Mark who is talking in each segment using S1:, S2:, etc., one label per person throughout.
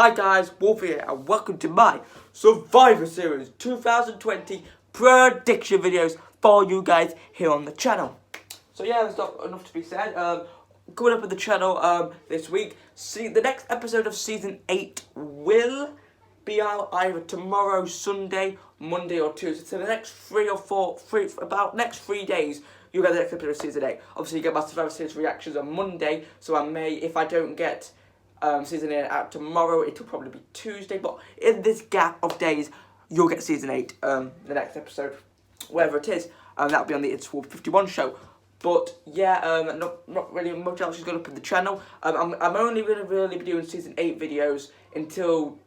S1: Hi guys, Wolf here and welcome to my Survivor Series 2020 prediction videos for you guys here on the channel. So yeah, there's not enough to be said. Coming up with the channel this week, the next episode of Season 8 will be out either tomorrow, Sunday, Monday or Tuesday. So the next next 3 days, you get the next episode of Season 8. Obviously you get my Survivor Series reactions on Monday, so I may, if I don't get Season 8 out tomorrow, it will probably be Tuesday, but in this gap of days, you'll get Season 8, the next episode, wherever it is, that'll be on the It's Wolf 51 show. But yeah, not really much else is going up in the channel. I'm only going to really be doing Season 8 videos until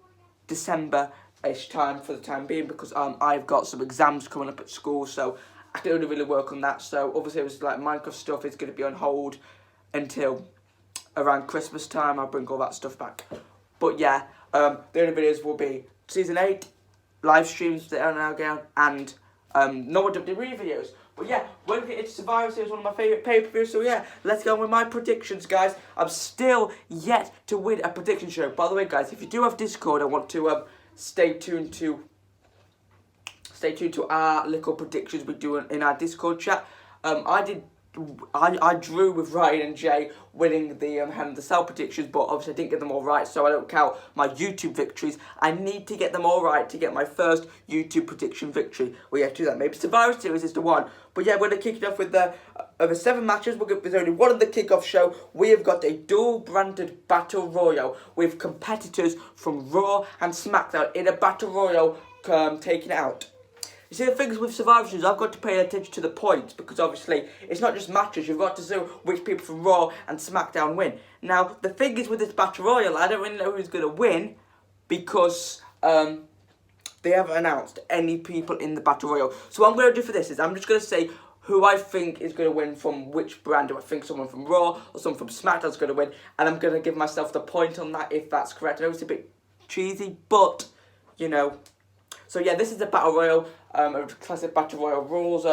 S1: December-ish time for the time being, because I've got some exams coming up at school, so I can only really work on that. So obviously it was like Minecraft stuff is going to be on hold until around Christmas time. I'll bring all that stuff back. But yeah, the only videos will be Season 8, live streams that are now going, and no more WWE videos. But yeah, we're going to get into Survivor Series, one of my favourite pay-per-views. So yeah, let's go on with my predictions, guys. I'm still yet to win a prediction show. By the way, guys, if you do have Discord, I want to stay tuned to our little predictions we do in our Discord chat. I drew with Ryan and Jay winning the Hell in the Cell predictions, but obviously I didn't get them all right, so I don't count my YouTube victories. I need to get them all right to get my first YouTube prediction victory. We have to do that. Maybe Survivor Series is the one. But yeah, we're going to kick it off with the over 7 matches. There's only one of the kickoff show. We have got a dual-branded Battle Royal with competitors from Raw and SmackDown in a Battle Royal taking it out. You see, the things with Survivor Series, I've got to pay attention to the points, because obviously it's not just matches. You've got to see which people from Raw and SmackDown win. Now, the thing is with this Battle Royal, I don't really know who's going to win, because they haven't announced any people in the Battle Royal. So what I'm going to do for this is I'm just going to say who I think is going to win from which brand. Do I think someone from Raw or someone from SmackDown is going to win? And I'm going to give myself the point on that if that's correct. I know it's a bit cheesy, but, you know. So yeah, this is the Battle Royal, classic Battle Royal rules.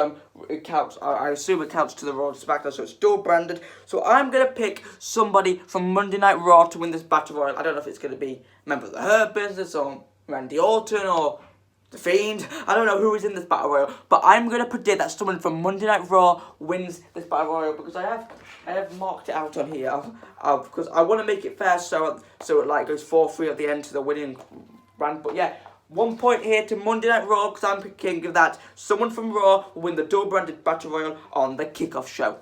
S1: It counts. I assume it counts to the Raw and SmackDown, so it's dual branded. So I'm gonna pick somebody from Monday Night Raw to win this Battle Royal. I don't know if it's gonna be a member of the Hurt Business or Randy Orton or The Fiend. I don't know who is in this Battle Royal, but I'm gonna predict that someone from Monday Night Raw wins this Battle Royal, because I have marked it out on here because I want to make it fair, so it like goes 4-3 at the end to the winning brand. But yeah. 1 point here to Monday Night Raw, because I'm picking that someone from Raw will win the dual-branded Battle Royal on the kickoff show.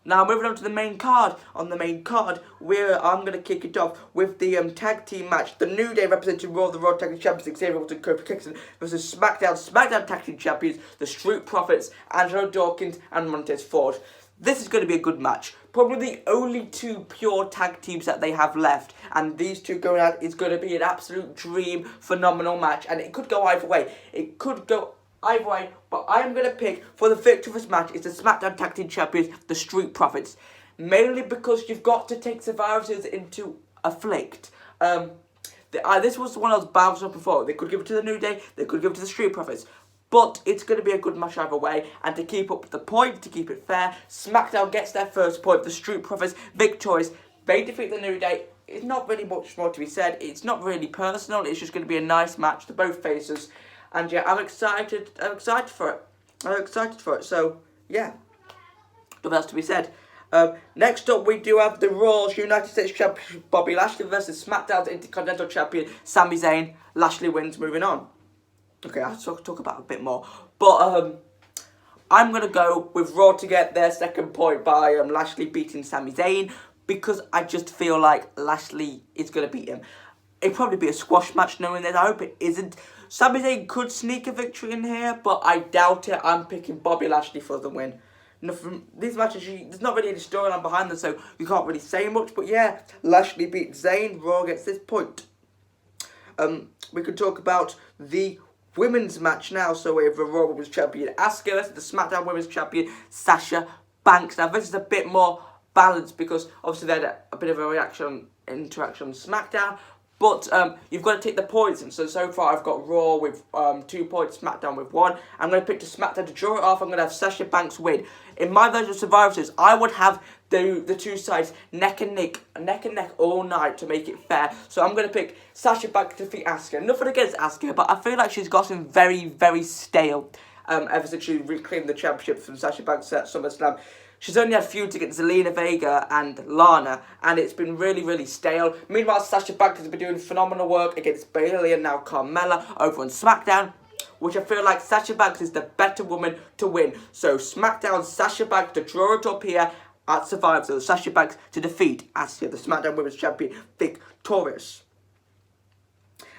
S1: Now, moving on to the main card. On the main card, I'm going to kick it off with the tag team match. The New Day representing Raw, the Raw Tag Team Champions, Xavier Woods and Kofi Kingston versus SmackDown Tag Team Champions, the Street Profits, Angelo Dawkins and Montez Ford. This is going to be a good match. Probably the only 2 pure tag teams that they have left. And these 2 going out is going to be an absolute dream, phenomenal match. And it could go either way. It could go either way. But I'm going to pick for the victory of this match is the SmackDown Tag Team Champions, the Street Profits. Mainly because you've got to take Survivor Series into Afflict. This was the one I was bouncing up before. They could give it to the New Day. They could give it to the Street Profits. But it's going to be a good match either way. And to keep up the point, to keep it fair, SmackDown gets their first point. The Street Profits victorious. They defeat the New Day. It's not really much more to be said. It's not really personal. It's just going to be a nice match to both faces. And yeah, I'm excited for it. I'm excited for it. So, yeah. Nothing else to be said. Next up, we do have the Raw's United States Champion Bobby Lashley versus SmackDown's Intercontinental Champion Sami Zayn. Lashley wins, moving on. Okay, I'll talk about it a bit more. But I'm going to go with Raw to get their second point by Lashley beating Sami Zayn, because I just feel like Lashley is going to beat him. It'd probably be a squash match knowing that. I hope it isn't. Sami Zayn could sneak a victory in here, but I doubt it. I'm picking Bobby Lashley for the win. These matches, there's not really any storyline behind them, so you can't really say much. But yeah, Lashley beats Zayn. Raw gets this point. We could talk about the women's match now. So we have the Raw Women's Champion Asuka versus the SmackDown Women's Champion Sasha Banks. Now this is a bit more balanced, because obviously they had a bit of a interaction on SmackDown. But you've got to take the points. And so far I've got Raw with 2 points, SmackDown with 1. I'm going to pick the SmackDown to draw it off. I'm going to have Sasha Banks win. In my version of Survivor Series, I would have the two sides neck and neck all night to make it fair. So I'm going to pick Sasha Banks to defeat Asuka. Nothing against Asuka, but I feel like she's gotten very, very stale ever since she reclaimed the championship from Sasha Banks at SummerSlam. She's only had feuds against Zelina Vega and Lana, and it's been really, really stale. Meanwhile, Sasha Banks has been doing phenomenal work against Bayley and now Carmella over on SmackDown, which I feel like Sasha Banks is the better woman to win. So SmackDown, Sasha Banks to draw it up here at Survivor. So Sasha Banks to defeat Asuka, the SmackDown Women's Champion, victorious.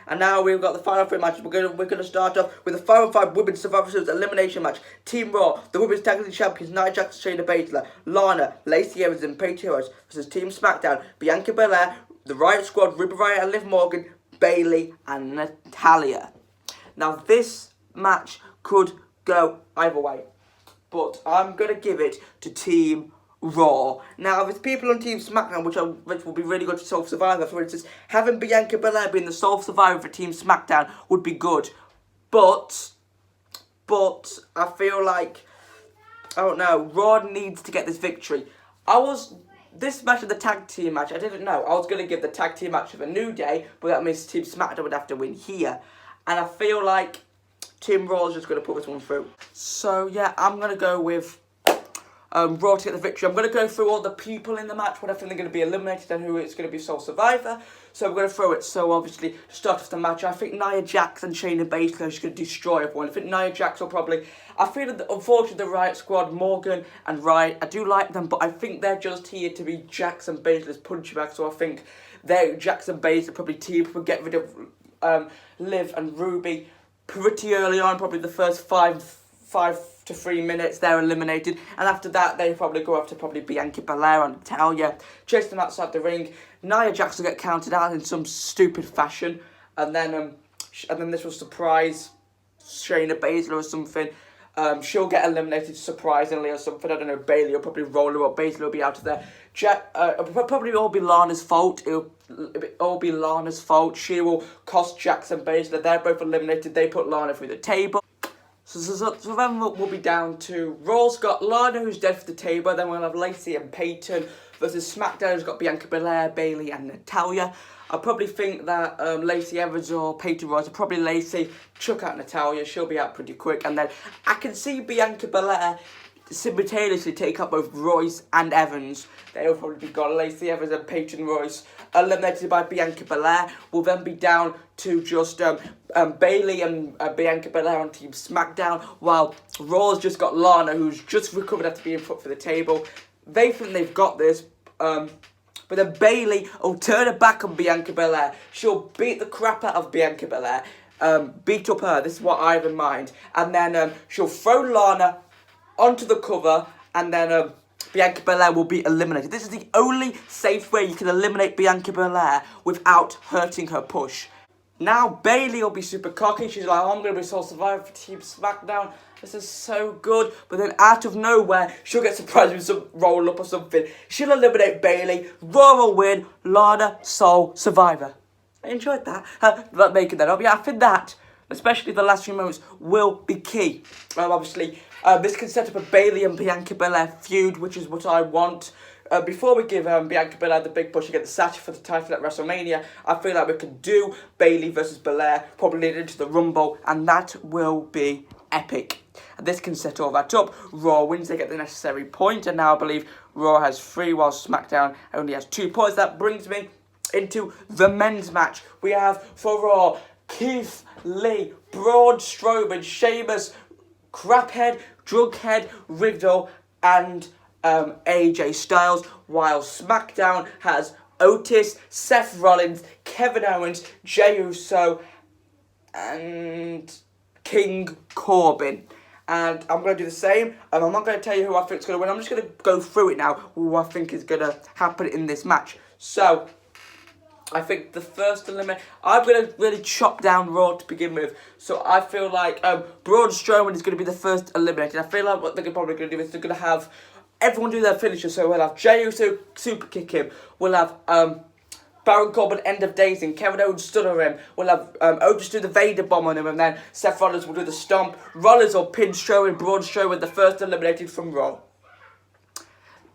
S1: And now we've got the final three matches. We're gonna start off with the final five women's Survivor Series elimination match. Team Raw, the women's tag team champions Nia Jax, Shayna Baszler, Lana, Lacey Evans, and Paige Heroes versus Team SmackDown, Bianca Belair, the Riot Squad, Ruby Riott and Liv Morgan, Bayley, and Natalya. Now this match could go either way, but I'm gonna give it to Team Raw. Now, there's people on Team SmackDown which will be really good for sole survivor. For instance, having Bianca Belair being the sole survivor for Team SmackDown would be good. But I feel like, I don't know, Raw needs to get this victory. This match of the tag team match, I didn't know. I was going to give the tag team match of a New Day, but that means Team SmackDown would have to win here. And I feel like Team Raw is just going to put this one through. So, yeah, I'm going to go with Raw to get the victory. I'm going to go through all the people in the match, what I think they're going to be eliminated and who it's going to be sole survivor. So I'm going to throw it. So obviously, to start off the match, I think Nia Jax and Shayna Baszler are just going to destroy everyone. I think Nia Jax will probably... I feel that, unfortunately, the Riot Squad, Morgan and Riot, I do like them, but I think they're just here to be Jax and Baszler's punching bag. So I think Jax and Baszler probably team will get rid of Liv and Ruby pretty early on, probably the first 5 to 3 minutes, they're eliminated, and after that they probably go after Bianca Belair and Natalya, chase them outside the ring. Nia Jax will get counted out in some stupid fashion, and then this will surprise Shayna Baszler or something. She'll get eliminated surprisingly or something. I don't know. Bayley will probably roll her up. Baszler will be out of there. It'll probably all be Lana's fault. It'll all be Lana's fault. She will cost Jax and Baszler. They're both eliminated. They put Lana through the table. So then we'll be down to Raw's got Lana, who's dead for the table. Then we'll have Lacey and Peyton versus SmackDown, who's got Bianca Belair, Bayley, and Natalya. I probably think that Lacey Evans or Peyton Royce, probably Lacey, chuck out Natalya. She'll be out pretty quick. And then I can see Bianca Belair simultaneously take up both Royce and Evans. They'll probably be gone. Lacey Evans and Peyton Royce eliminated by Bianca Belair. Will then be down to just Bayley and Bianca Belair on Team SmackDown, while Raw's just got Lana, who's just recovered after being put for the table. They think they've got this, but then Bayley will turn her back on Bianca Belair. She'll beat the crap out of Bianca Belair, beat up her. This is what I have in mind. And then she'll throw Lana onto the cover, and then Bianca Belair will be eliminated. This is the only safe way you can eliminate Bianca Belair without hurting her push. Now Bayley will be super cocky. She's like, oh, I'm going to be sole survivor for Team SmackDown. This is so good. But then out of nowhere, she'll get surprised with some roll up or something. She'll eliminate Bayley. Raw will win. Lana, sole survivor. I enjoyed that. Not making that up. Yeah, I think that, especially the last few moments, will be key. Obviously, this can set up a Bayley and Bianca Belair feud, which is what I want. Before we give Bianca Belair the big push to get the Sacha for the title at WrestleMania, I feel like we can do Bayley versus Belair, probably lead into the Rumble, and that will be epic. And this can set all that up. Raw wins, they get the necessary point, and now I believe Raw has 3, while SmackDown only has 2 points. That brings me into the men's match. We have for Raw, Keith Lee, Braun Strowman, Sheamus, Craphead, Drughead, Riddle, and AJ Styles, while SmackDown has Otis, Seth Rollins, Kevin Owens, Jey Uso, and King Corbin. And I'm going to do the same. I'm not going to tell you who I think is going to win. I'm just going to go through it now, who I think is going to happen in this match. So, I think the first elimination, I'm going to really chop down Raw to begin with. So I feel like Braun Strowman is going to be the first eliminated. I feel like what they're probably going to do is they're going to have everyone do their finisher. So we'll have Jey Uso super kick him. We'll have Baron Corbin end of days and Kevin Owens stunner him. We'll have Otis do the Vader bomb on him, and then Seth Rollins will do the stomp. Rollins will pin Strowman, Braun Strowman, the first eliminated from Raw.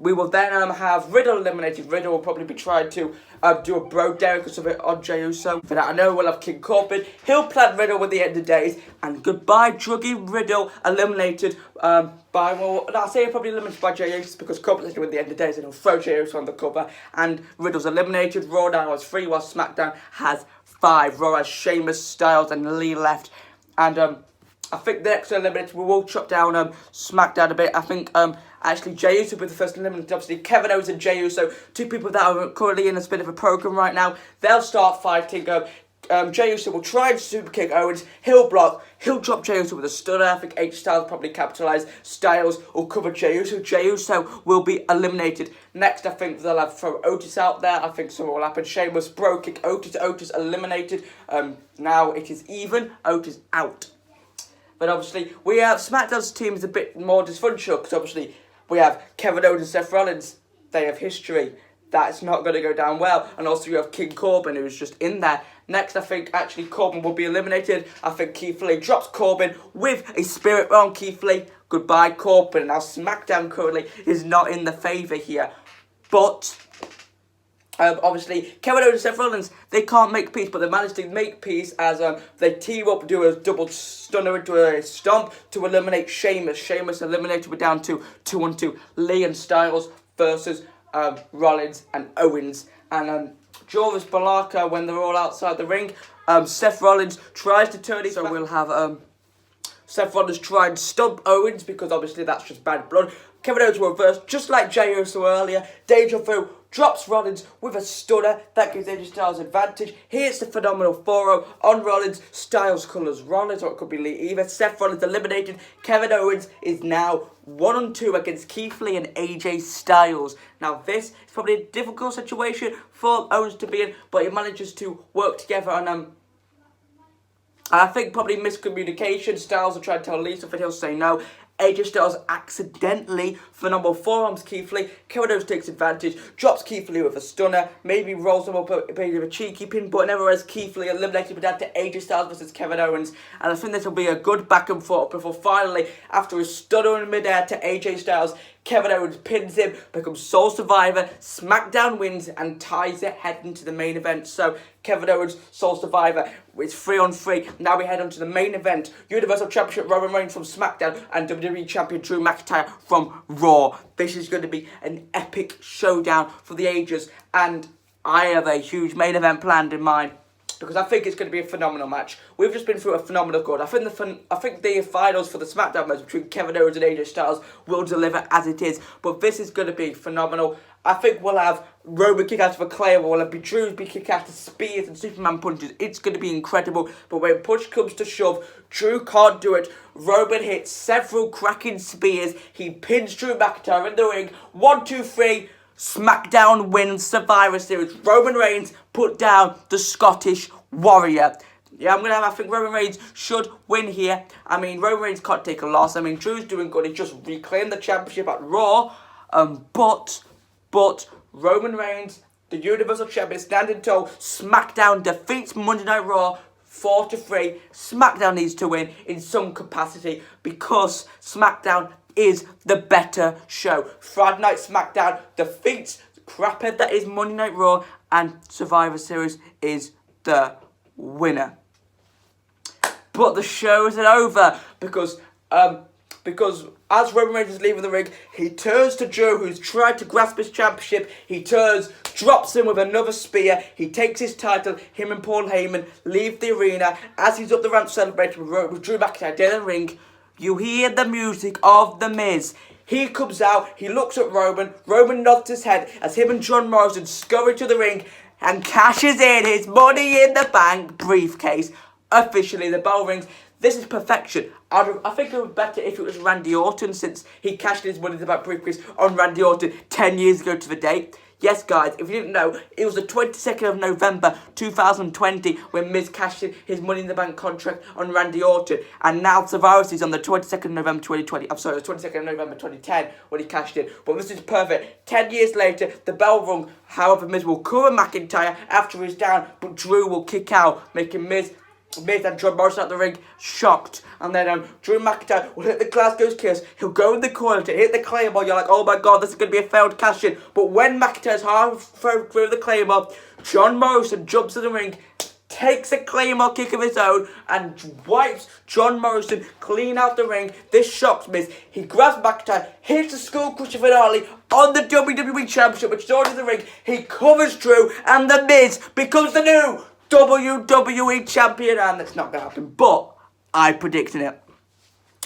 S1: We will then have Riddle eliminated. Riddle will probably be trying to do a bro Derek or something on Jey Uso. For that, I know we'll have King Corbin. He'll plan Riddle with the end of days. And goodbye, druggy Riddle, eliminated by, well, I'll say probably eliminated by Jey Uso because Corbin's with the end of days and he'll throw Jey Uso on the cover. And Riddle's eliminated. Raw now has 3 while SmackDown has 5. Raw has Sheamus, Styles and Lee left. And I think the next eliminated, we will chop down SmackDown a bit. I think actually Jey Uso will be the first eliminated. Obviously, Kevin Owens and Jey Uso, 2 people that are currently in a bit of a program right now. They'll start fighting. Jey Uso will try and super kick Owens. He'll block. He'll drop Jey Uso with a stunner. I think AJ Styles will probably capitalise. Styles will cover Jey Uso. Jey Uso will be eliminated. Next, I think they'll have throw Otis out there. I think something will happen. Sheamus bro kick Otis. Otis eliminated. Now it is even. Otis out. But obviously, we have SmackDown's team is a bit more dysfunctional because obviously we have Kevin Owens and Seth Rollins. They have history. That's not going to go down well. And also you have King Corbin who's just in there. Next, I think actually Corbin will be eliminated. I think Keith Lee drops Corbin with a spirit on Keith Lee. Goodbye, Corbin. Now, SmackDown currently is not in the favour here. But obviously, Kevin Owens and Seth Rollins, they can't make peace, but they managed to make peace as they team up, do a double stunner into a stomp to eliminate Sheamus. Sheamus eliminated, we're down to 2-on-2. Lee and Styles versus Rollins and Owens. And Joris Balaka, when they're all outside the ring, Seth Rollins tries to turn it, so we'll have Seth Rollins try and stump Owens because obviously that's just bad blood. Kevin Owens will reverse, just like Jey Uso earlier. Deja Vu drops Rollins with a stunner. That gives AJ Styles advantage. Here's the phenomenal forearm on Rollins. Styles colours Rollins, or it could be Lee either. Seth Rollins eliminated. Kevin Owens is now 1-on-2 against Keith Lee and AJ Styles. Now this is probably a difficult situation for Owens to be in, but he manages to work together on I think probably miscommunication. Styles will try to tell Lee something, he'll say no. AJ Styles accidentally phenomenal forearms Keith Lee. Kevin Owens takes advantage, drops Keith Lee with a stunner, maybe rolls him up a bit of a cheeky pin, but nevertheless Keith Lee eliminated, but down to AJ Styles versus Kevin Owens. And I think this will be a good back and forth before finally, after a stunner in midair to AJ Styles, Kevin Owens pins him, becomes sole survivor, SmackDown wins and ties it heading to the main event. So Kevin Owens, sole survivor, it's 3-on-3. Now we head on to the main event. Universal Championship Roman Reigns from SmackDown and WWE Champion Drew McIntyre from Raw. This is going to be an epic showdown for the ages, and I have a huge main event planned in mind, because I think it's going to be a phenomenal match. We've just been through a phenomenal card. I think the finals for the SmackDown match between Kevin Owens and AJ Styles will deliver as it is. But this is going to be phenomenal. I think we'll have Roman kick out of a Claymore. We'll have Drew's be kick out of spears and Superman punches. It's going to be incredible. But when push comes to shove, Drew can't do it. Roman hits several cracking spears. He pins Drew McIntyre in the ring. 1, 2, 3. SmackDown wins Survivor Series. Roman Reigns put down the Scottish Warrior. Yeah, I think Roman Reigns should win here. I mean, Roman Reigns can't take a loss. I mean, Drew's doing good. He just reclaimed the championship at Raw. But Roman Reigns, the Universal Champion, standing tall. SmackDown defeats Monday Night Raw 4-3. SmackDown needs to win in some capacity because SmackDown is the better show. Friday Night SmackDown defeats the craphead that is Monday Night Raw, and Survivor Series is the winner. But the show isn't over because as Roman Reigns is leaving the ring, he turns to Drew, who's tried to grasp his championship. He turns, drops him with another spear. He takes his title. Him and Paul Heyman leave the arena. As he's up the ramp celebrating with Drew McIntyre dead in the ring, you hear the music of The Miz. He comes out, he looks at Roman. Roman nods his head as him and John Morrison scurry to the ring and cashes in his Money in the Bank briefcase. Officially, the bell rings. This is perfection. I think it would be better if it was Randy Orton, since he cashed in his Money in the Bank briefcase on Randy Orton 10 years ago to the date. Yes, guys, if you didn't know, it was the 22nd of November 2020 when Miz cashed in his Money in the Bank contract on Randy Orton. And now Survivor Series on the 22nd of November 2020. I'm sorry, it was 22nd of November 2010 when he cashed in. But this is perfect. 10 years later, the bell rung. However, Miz will cover McIntyre after he's down, but Drew will kick out, making Miz Miz and John Morrison at the ring, shocked. And then Drew McIntyre will hit the Glasgow's Kiss. He'll go in the corner to hit the Claymore. You're like, oh my God, this is going to be a failed cash-in. But when McIntyre's half through the Claymore, John Morrison jumps in the ring, takes a Claymore kick of his own, and wipes John Morrison clean out the ring. This shocks Miz. He grabs McIntyre, hits the Skull Crusher finale on the WWE Championship, which is already in the ring. He covers Drew, and the Miz becomes the new WWE Champion, and it's not going to happen, but I predicted it.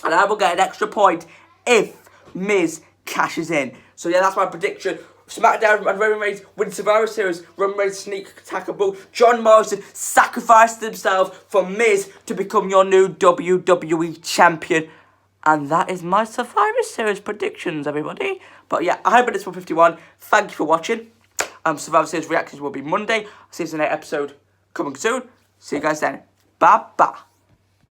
S1: And I will get an extra point if Miz cashes in. So yeah, that's my prediction. SmackDown and Roman Reigns win Survivor Series. Roman Reigns sneak attack of both. John Morrison sacrificed himself for Miz to become your new WWE Champion. And that is my Survivor Series predictions, everybody. But yeah, I hope it's 151. Thank you for watching. Survivor Series reactions will be Monday. Season 8 episode coming soon. See you guys then. Bye-bye.